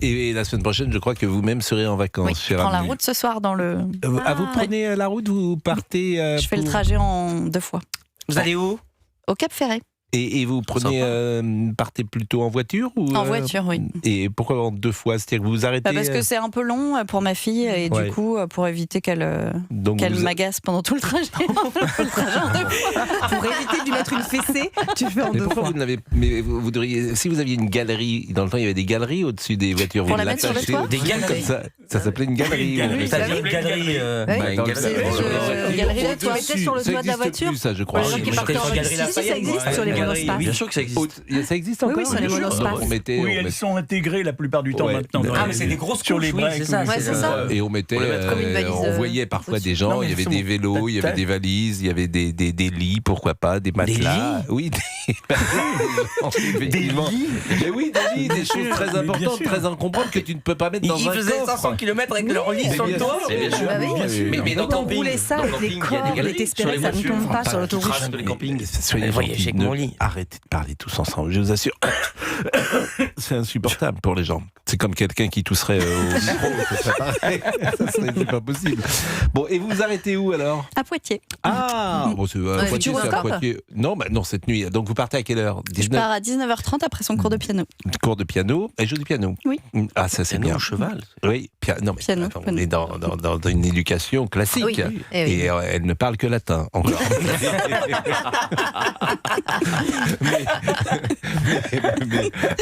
Et la semaine prochaine, je crois que vous-même serez en vacances. Oui, je prends la route ce soir dans le... Vous prenez la route, vous partez... Je fais le trajet en 2 fois. Vous allez où ? Au Cap Ferret. Et vous prenez, partez plutôt en voiture ou, En voiture, oui. Et pourquoi en 2 fois ? C'est-à-dire que vous vous arrêtez Parce que c'est un peu long pour ma fille et Ouais. du coup, pour éviter qu'elle vous- m'agace pendant tout le trajet. Le trajet en 2 fois. Pour éviter de lui mettre une fessée, tu le fais en Mais 2 pourquoi fois. vous n'avez... Mais vous devriez... Si vous aviez une galerie, dans le temps il y avait des galeries au-dessus des voitures. Pour vous la mettre sur le l'attachez toit Des galeries. comme ça s'appelait une galerie. galerie. Ça vient une galerie. Dans le- C'est une galerie de toit. Tu mettais sur le Ça toit de la existe voiture. plus, ça, je crois. Pour les gens qui partaient en Galerie Russie. Lafayette. Si, ça existe sur les Galerie, monospaces. bien sûr que ça existe. Ça existe Oui, encore oui, sur les bien sûr. monospaces. On mettait, Oui, elles sont intégrées la plupart du temps Ouais. maintenant. Ah, mais c'est des grosses sur les couches, oui, breaks. c'est ça. Ouais, c'est ça. Et on mettait, Pour les mettre comme une valise, on voyait parfois dessus. des gens, Non, mais il y avait c'est des bon. vélos, il y avait des valises, il y avait des lits, pourquoi pas, des matelas. lits Oui, effectivement. Mais oui, des lits, des choses très mais bien importantes, sûr. très incompréhensibles que tu ne peux pas mettre dans Ils un faisaient coffre. 500 km avec leur lit Mais sur le bien toit. sûr. Bien sûr. Bah oui. Mais dans le On camping. roulait ça dans le avec les camping, il y a cordes, des galeries t'espérais sur que ça les ne tombe voitures. pas sur l'autoroute. Traces de les campings. Soyez Voyagez gentils, avec mon ne- lit. arrêtez de parler tous ensemble, je vous assure. C'est insupportable pour les gens. C'est comme quelqu'un qui tousserait au micro. C'est pas possible. Bon, et vous vous arrêtez où alors ? À Poitiers. Ah, bon, c'est Poitiers, c'est à Futuroscope. Poitiers. Non, bah, non, cette nuit. Donc vous partez à quelle heure ? Je pars à 19h30 après son cours de piano. Cours de piano. Elle joue du piano. Oui. Ah, ça c'est Piano bien. au cheval. Oui, non, mais Piano, attends, on est dans une éducation classique. Oui, eh oui. Et elle ne parle que latin encore.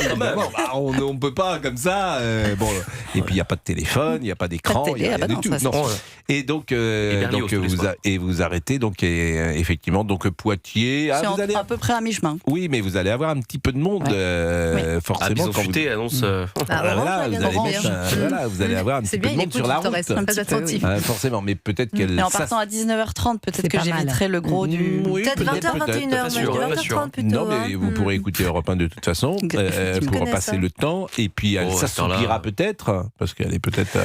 Évidemment, bah, on ne peut pas comme ça. Bon, et puis il n'y a pas de téléphone, il n'y a pas d'écran, Pas de il n'y a télé, rien ah du bah tout. non, ça, Non. Et donc, vous arrêtez donc effectivement donc Poitiers. Ah, C'est vous allez à peu près à mi-chemin. oui, mais vous allez avoir un petit peu de monde Ouais. forcément. Bison quand vous- Futé annonce. Ah, voilà, Orange, vous là, allez bien mettre, sûr. voilà, vous allez avoir un C'est petit peu bien, de il monde sur la écoute, il te route. reste un peu attentif. Forcément, mais peut-être qu'elle Mais en s'ass- partant à 19h30, peut-être C'est que pas mal. j'éviterai le gros du... Oui, Peut-être peut-être, 20h, 21h, pas sûr, moi, pas sûr. 20h30 plutôt. Non, mais vous pourrez écouter Europe 1 de toute façon Tu pour connais passer ça. le temps. Et puis elle Oh, à cette s'assoupira heure-là. peut-être, parce qu'elle est peut-être.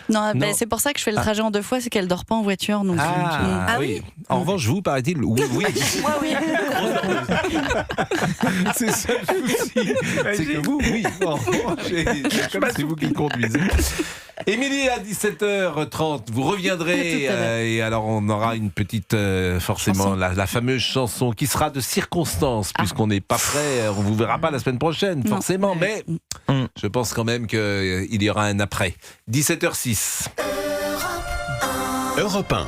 Non, Non. c'est pour ça que je fais le trajet en 2 fois, c'est qu'elle dort pas en voiture. Donc Ah oui. En revanche, vous, paraît-il, oui. Moi, oui. C'est ça le souci. C'est que vous, oui. En revanche, c'est comme c'est vous qui le conduisez. Émilie, à 17h30, vous reviendrez Tout à l'heure. et alors on aura une petite, forcément, Chanson. la fameuse chanson qui sera de circonstance, puisqu'on n'est pas prêt, on vous verra pas la semaine prochaine, Non. forcément, mais je pense quand même qu'il y aura un après. 17h06. Europe 1.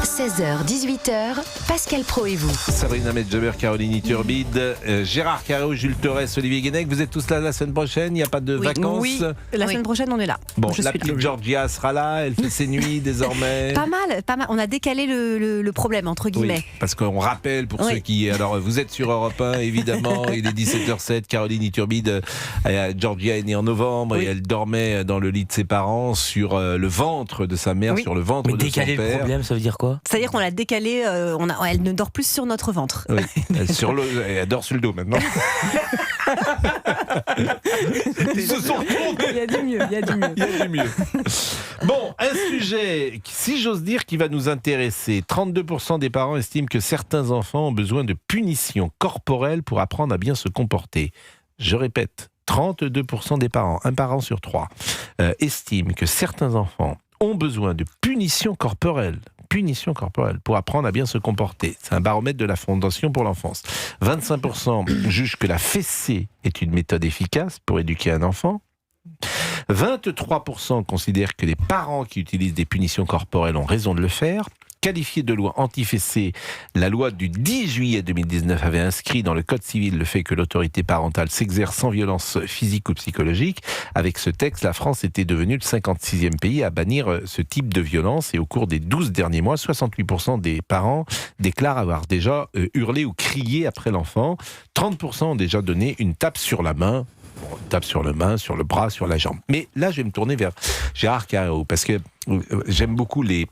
16h, 18h, Pascal Pro et vous. Sabrina Medjeber, Caroline Iturbide, Gérard Carreau, Jules Torres, Olivier Guénec, vous êtes tous là la semaine prochaine, il n'y a pas de vacances Oui. La semaine prochaine, on est là. Bon, Je la suis là. petite Georgia sera là, elle fait ses nuits désormais. Pas mal, pas mal. On a décalé le problème, entre guillemets. Oui, parce qu'on rappelle pour Oui. ceux qui... Alors, vous êtes sur Europe 1, évidemment, il est 17h07, Caroline Iturbide, Georgia est née en novembre et elle dormait dans le lit de ses parents sur le ventre de sa mère, Oui. sur le ventre Mais de son décaler le père. problème, ça veut dire quoi ? C'est-à-dire qu'on l'a décalé, elle ne dort plus sur notre ventre. Oui, elle dort sur le dos maintenant. Ils se sont retournés. Il y a du mieux, il y a du mieux. Il y a du mieux. Bon, un sujet, si j'ose dire, qui va nous intéresser. 32% des parents estiment que certains enfants ont besoin de punitions corporelles pour apprendre à bien se comporter. Je répète, 32% des parents, un parent sur 3, estiment que certains enfants ont besoin de punitions corporelles pour apprendre à bien se comporter. C'est un baromètre de la Fondation pour l'enfance. 25% jugent que la fessée est une méthode efficace pour éduquer un enfant. 23% considèrent que les parents qui utilisent des punitions corporelles ont raison de le faire. Qualifiée de loi anti-fessée, la loi du 10 juillet 2019 avait inscrit dans le Code civil le fait que l'autorité parentale s'exerce sans violence physique ou psychologique. Avec ce texte, la France était devenue le 56e pays à bannir ce type de violence. Et au cours des 12 derniers mois, 68% des parents déclarent avoir déjà hurlé ou crié après l'enfant. 30% ont déjà donné une tape sur la main. Bon, une tape sur la main, sur le bras, sur la jambe. Mais là, je vais me tourner vers Gérard Carreau, parce que j'aime beaucoup les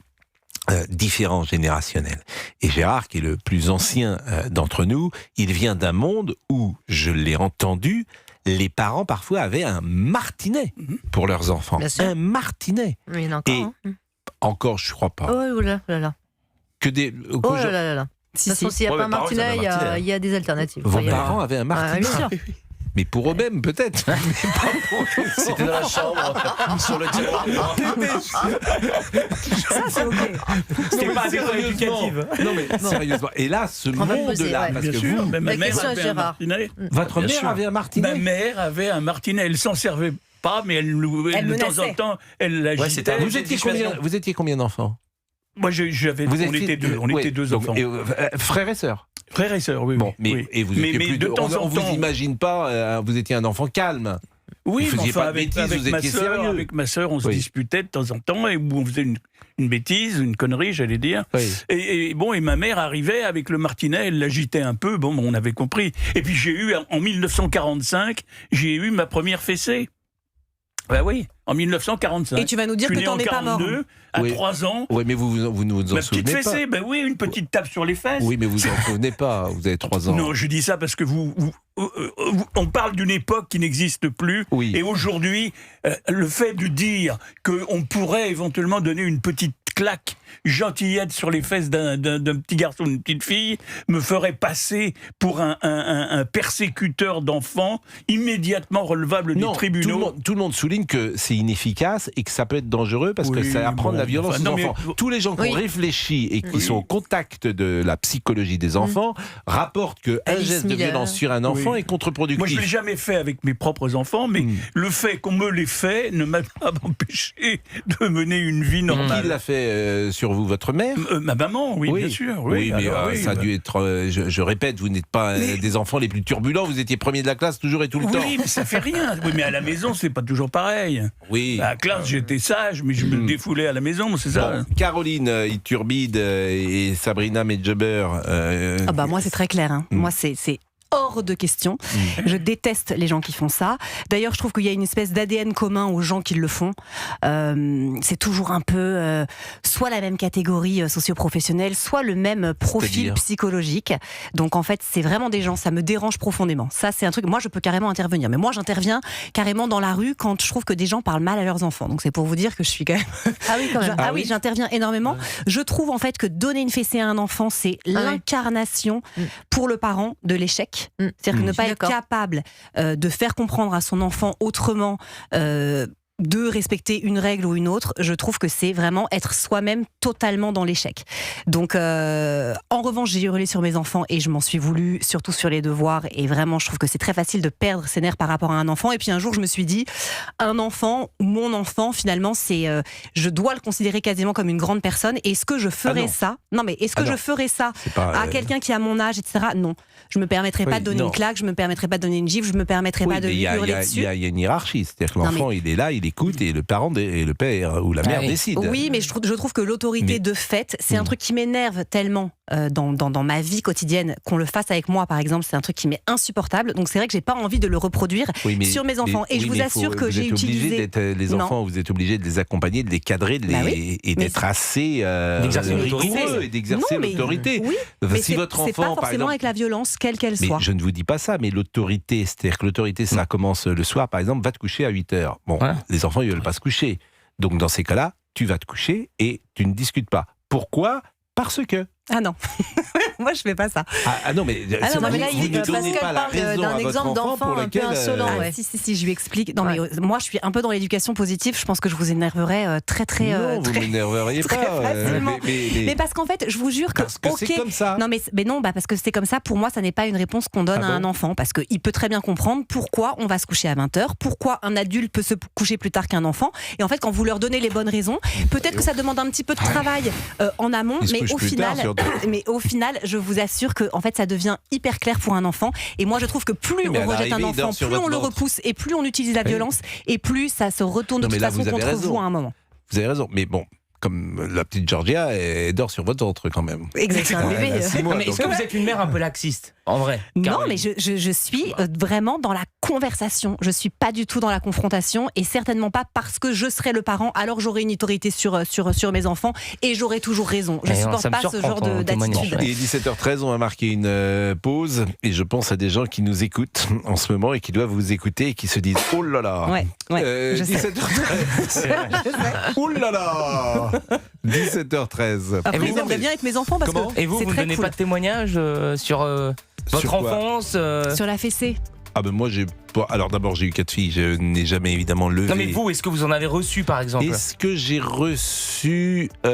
différences générationnelles. Et Gérard, qui est le plus ancien d'entre nous, il vient d'un monde où, je l'ai entendu, les parents parfois avaient un martinet pour leurs enfants. Bien sûr. Un martinet. Oui, il y en a encore. Et hein. encore, je crois pas. Oh là là. Que des, Oh là là là. De toute façon, s'il n'y a Ouais, pas un mes parents, ils martinet, avaient un martinet. il y a des alternatives. vos Enfin, il y a- parents avaient un Ah, martinet. bien sûr. Mais pour eux-mêmes, peut-être. Mais pas pour C'était dans la chambre, sur le tiroir. Ça, c'est OK. C'était pas des Sérieusement. éducative. Non, mais sérieusement. Et là, ce On va poser, monde-là, ouais. parce Bien que sûr, vous, mais ma La mère question à avait un Gérard. martinet. votre Bien mère sûr. avait un Ma martinet. mère avait un martinet. Elle s'en servait pas, mais elle louait Elle de temps menaçait. en temps. Elle l'agitait. c'était un Vous étiez combien d'enfants? Moi, on était deux. On était deux enfants. Frères et sœurs. Frères et sœurs, oui. Bon, oui. et vous Mais étiez plus de temps en on vous temps. imagine pas, vous étiez un enfant calme. Oui, Vous mais faisiez enfin, pas de avec bêtises, vous ma étiez sœur, sérieux. avec ma sœur, on se Oui. disputait de temps en temps et où on faisait une bêtise, une connerie, j'allais dire. Oui. Et ma mère arrivait avec le martinet, elle l'agitait un peu, bon, on avait compris. Et puis en 1945, j'ai eu ma première fessée. Ben oui, en 1945. Et tu vas nous dire Je que suis né t'en en es pas mort. 42, à Oui. 3 ans. Oui, mais vous ne vous en Ma petite souvenez pas. fessée, ben oui, une petite tape sur les fesses. Oui, mais vous en souvenez pas. Vous avez 3 ans. Non, je dis ça parce que on parle d'une époque qui n'existe plus. Oui. Et aujourd'hui, le fait de dire qu'on pourrait éventuellement donner une petite claque gentillette sur les fesses d'un petit garçon ou d'une petite fille me ferait passer pour un persécuteur d'enfants immédiatement relevable Non, des tribunaux. tout le monde souligne que c'est inefficace et que ça peut être dangereux parce que Oui, ça apprend de la bon, violence enfin, aux non, mais- enfants. Tous les gens qui Oui. ont réfléchi et qui Oui. sont au contact de la psychologie des enfants rapportent qu'un Alice geste de Miller. violence sur un enfant Oui. est contre-productif. Moi, je ne l'ai jamais fait avec mes propres enfants, mais le fait qu'on me l'ait fait ne m'a pas empêché de mener une vie Qui normale. l'a fait sur vous, votre mère? Ma maman, oui, bien sûr. Oui, mais alors, oui, ça a dû être. Je répète, vous n'êtes pas des enfants les plus turbulents. Vous étiez premier de la classe toujours et tout le temps. Oui, mais ça fait rien. Oui, mais à la maison, c'est pas toujours pareil. Oui. À la classe, j'étais sage, mais je me défoulais à la maison, c'est ça. Bon, Caroline Iturbide et Sabrina Medjeber. Ah bah moi c'est très clair. Hein. Moi c'est hors de question. Je déteste les gens qui font ça. D'ailleurs, je trouve qu'il y a une espèce d'ADN commun aux gens qui le font. C'est toujours un peu soit la même catégorie socio-professionnelle, soit le même profil C'est-à-dire psychologique. Donc en fait, c'est vraiment des gens, ça me dérange profondément. Ça, c'est un truc, moi je peux carrément intervenir. Mais moi, j'interviens carrément dans la rue quand je trouve que des gens parlent mal à leurs enfants. Donc c'est pour vous dire que je suis quand même... Ah oui, quand même. Ah oui, j'interviens énormément. Je trouve en fait que donner une fessée à un enfant, c'est ouais. l'incarnation pour le parent de l'échec. C'est-à-dire que ne pas être D'accord. capable de faire comprendre à son enfant autrement, de respecter une règle ou une autre, je trouve que c'est vraiment être soi-même totalement dans l'échec. Donc, en revanche, j'ai hurlé sur mes enfants et je m'en suis voulu, surtout sur les devoirs. Et vraiment, je trouve que c'est très facile de perdre ses nerfs par rapport à un enfant. Et puis un jour, je me suis dit, un enfant, mon enfant, finalement, c'est, je dois le considérer quasiment comme une grande personne. Et est-ce que je ferais non. ça? Non, mais est-ce que Ah non. je ferais ça C'est pas, à quelqu'un qui a mon âge, etc. Non, je me permettrai pas Oui, de donner non. une claque, je me permettrai pas de donner une gifle, je me permettrai Oui, pas de mais lui il y a dessus. une hiérarchie. C'est-à-dire que Non, l'enfant, il est là, il écoute et le parent et le père ou la mère oui. décide. Oui, mais je trouve que l'autorité Mais- de fait, c'est un truc qui m'énerve tellement dans ma vie quotidienne, qu'on le fasse avec moi, par exemple, c'est un truc qui m'est insupportable. Donc c'est vrai que j'ai pas envie de le reproduire Oui, mais- sur mes enfants. Et oui, je vous mais assure que vous j'ai êtes obligé utilisé. d'être, les Non. enfants, vous êtes obligé de les accompagner, de les cadrer, Bah oui, et mais d'être assez D'exercer l'autorité. rigoureux et d'exercer Non, mais- l'autorité. Oui, mais si votre c'est pas enfant, par forcément exemple, avec la violence, quelle qu'elle mais soit. je ne vous dis pas ça, mais l'autorité, c'est-à-dire que l'autorité, ça commence le soir, par exemple, va te coucher à 8h. Bon, Voilà. les enfants, ils ne veulent pas se coucher. Donc, dans ces cas-là, tu vas te coucher et tu ne discutes pas. Pourquoi? Parce que. Ah non, moi je fais pas ça. Ah non, mais, Ah non, mais là, vous ne Pascal donnez pas la parle raison à d'un votre exemple enfant d'enfant pour un peu lequel, insolent, Ah, ouais. si, je lui explique. Non, mais moi, je suis un peu dans l'éducation positive. Je pense que je vous énerverai très. non, vous très- m'énerveriez très pas. facilement. Mais parce qu'en fait, je vous jure que. parce que c'est ok, comme ça. non, mais non, parce que c'est comme ça. Pour moi, ça n'est pas une réponse qu'on donne Ah à un bon enfant. Parce qu'il peut très bien comprendre pourquoi on va se coucher à 20h, pourquoi un adulte peut se coucher plus tard qu'un enfant. Et en fait, quand vous leur donnez les bonnes raisons, peut-être que ça demande un petit peu de travail en amont, Ils se mais couchent au plus tard, final. surtout. Mais au final, je vous assure que en fait, ça devient hyper clair pour un enfant. Et moi, je trouve que plus Mais à on rejette un l'arrivée, il dort enfant, sur plus on votre le ventre. repousse et plus on utilise la Oui. violence et plus ça se retourne Non, de mais toute là, façon vous avez contre raison. vous à un moment. Vous avez raison. Mais bon, comme la petite Georgia, elle dort sur votre ventre quand même. Exactement. Elle a 6 mois, Non, mais est-ce que donc- vous êtes une mère un peu laxiste, en vrai? Non, Caroline. mais je suis vraiment dans la conversation. Je suis pas du tout dans la confrontation et certainement pas parce que je serai le parent, alors j'aurai une autorité sur mes enfants et j'aurai toujours raison. Je Eh non, supporte ça me pas ce surprend, genre ton témoignage. d'attitude. Il est 17h13, on va marquer une pause et je pense à des gens qui nous écoutent en ce moment et qui doivent vous écouter et qui se disent oh là là. Ouais, je sais. 17h13. Oh là là. 17h13. Après, Et vous, j'aimerais bien avec mes enfants parce Comment que Et vous, c'est vous ne très donnez cool. pas de témoignage sur votre Sur quoi enfance Sur la fessée. Ah ben moi j'ai pas. Alors d'abord j'ai eu 4 filles, je n'ai jamais évidemment levé. Non mais vous, est-ce que vous en avez reçu par exemple? Est-ce que j'ai reçu Des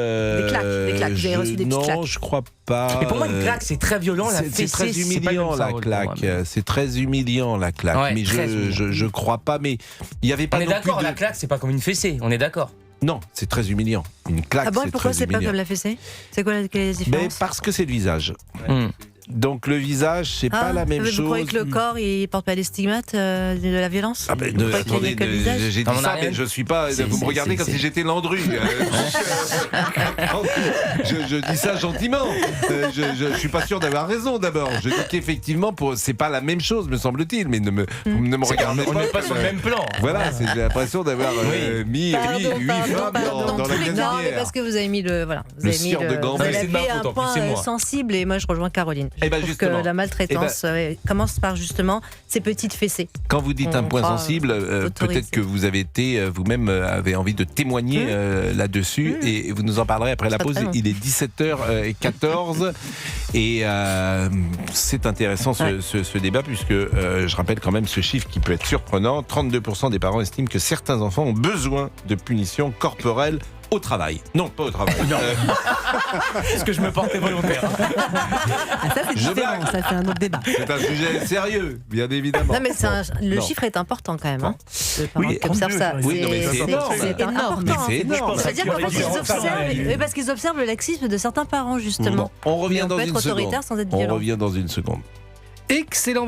claques, vous avez reçu des petites claques. Non, je crois pas. Mais pour moi, une claque, c'est très violent. La C'est fessée, très c'est pas humiliant comme ça, la pour claque. moi, mais- C'est très humiliant la claque. Ouais, mais très humiliant. je crois pas. Mais il y avait pas On est non plus d'accord, de- la claque, c'est pas comme une fessée. On est d'accord. Non, c'est très humiliant. Une claque. Ah bon, et c'est pourquoi très c'est pas humiliant. comme la fessée? C'est quoi les différences? Mais parce que c'est le visage. Hmm. Donc le visage, c'est pas la même mais chose. Vous croyez que le corps, il porte pas des stigmates de la violence? Ah ben, Vous croyez qu'il y a attendez, que le visage? j'ai dit On a ça, rien mais dit. je suis pas. C'est- Vous me c'est- regardez c'est- comme si c'est- j'étais Landru. Je dis ça gentiment. Je suis pas sûr d'avoir raison d'abord. Je dis qu'effectivement, c'est pas la même chose, me semble-t-il. Mais ne me regardez On pas. n'est pas sur le même plan. Voilà, j'ai l'impression d'avoir mis 8 femmes dans la Non, mais gazinière. parce que vous avez mis le. Voilà. Vous Le avez mis sieur de Gambetta. Vous avez C'est de ma appuyé faute, un en plus, point c'est moi. sensible et moi je rejoins Caroline. Je Eh ben, trouve justement. que la maltraitance commence par justement ces petites fessées. Quand vous dites un On point croit, sensible, autorisé. peut-être que vous avez été vous-même avez envie de témoigner là-dessus et vous nous en parlerez après la Pas pause. très long. Il est 17h14 et c'est intéressant ce débat puisque je rappelle quand même ce chiffre qui peut être surprenant. 32% des parents estiment que certains enfants ont besoin de punitions corporelles au travail. Non, pas au travail. Est-ce que je me portais volontaire? Ah, ça, c'est Je différent, blague. ça, c'est un autre débat. C'est un sujet sérieux, bien évidemment. Non, mais le Non. chiffre est important quand même. Hein. Le parent Oui, qui observe ça. 32, oui, non, mais c'est énorme. C'est énorme. important. Mais c'est énorme. Ça veut dire qu'en fait, ils observent, oui, parce qu'ils observent le laxisme de certains parents, justement. Bon, on revient Mais on dans peut une être seconde. autoritaire sans être On violent. revient dans une seconde. Excellent.